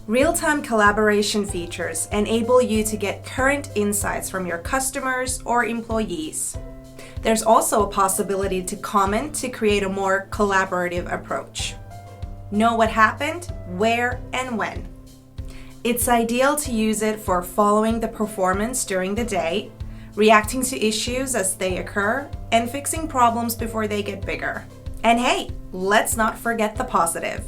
Real-time collaboration features enable you to get current insights from your customers or employees. There's also a possibility to comment to create a more collaborative approach. Know what happened, where, and when. It's ideal to use it for following the performance during the day, reacting to issues as they occur, and fixing problems before they get bigger. And hey, let's not forget the positive.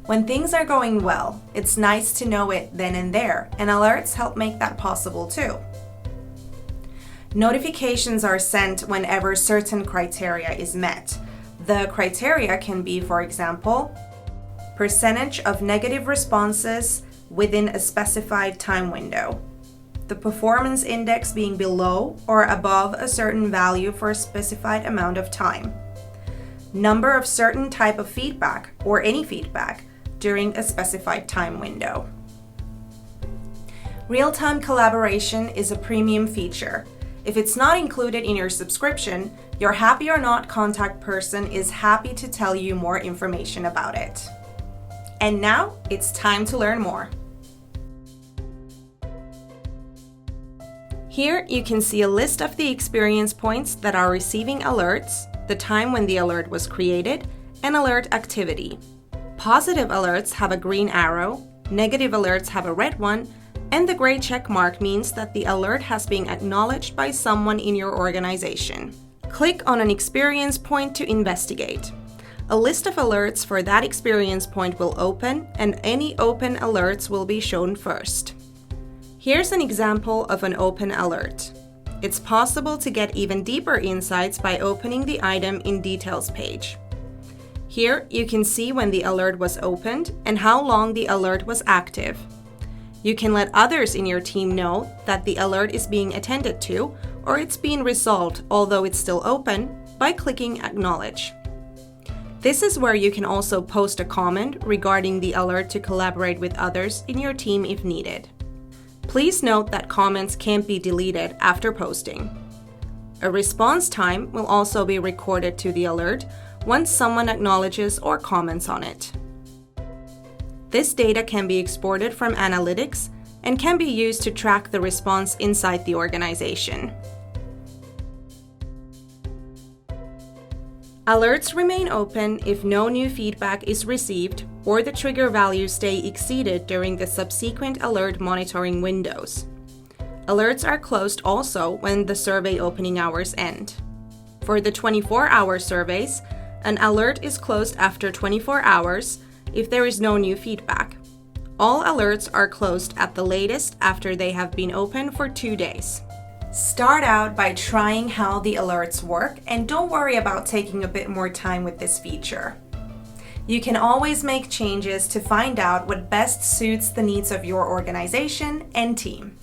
When things are going well, it's nice to know it then and there, and alerts help make that possible too. Notifications are sent whenever certain criteria is met. The criteria can be, for example, percentage of negative responses within a specified time window, the performance index being below or above a certain value for a specified amount of time, number of certain type of feedback or any feedback during a specified time window. Real-time collaboration is a premium feature. If it's not included in your subscription, your Happy or Not contact person is happy to tell you more information about it. And now it's time to learn more. Here you can see a list of the experience points that are receiving alerts, the time when the alert was created, and alert activity. Positive alerts have a green arrow, negative alerts have a red one, and the gray check mark means that the alert has been acknowledged by someone in your organization. Click on an experience point to investigate. A list of alerts for that experience point will open, and any open alerts will be shown first. Here's an example of an open alert. It's possible to get even deeper insights by opening the item in Details page. Here you can see when the alert was opened and how long the alert was active. You can let others in your team know that the alert is being attended to or it's being resolved although it's still open by clicking Acknowledge. This is where you can also post a comment regarding the alert to collaborate with others in your team if needed. Please note that comments can't be deleted after posting. A response time will also be recorded to the alert once someone acknowledges or comments on it. This data can be exported from analytics and can be used to track the response inside the organization. Alerts remain open if no new feedback is received or the trigger values stay exceeded during the subsequent alert monitoring windows. Alerts are closed also when the survey opening hours end. For the 24-hour surveys, an alert is closed after 24 hours if there is no new feedback. All alerts are closed at the latest after they have been open for 2 days. Start out by trying how the alerts work and don't worry about taking a bit more time with this feature. You can always make changes to find out what best suits the needs of your organization and team.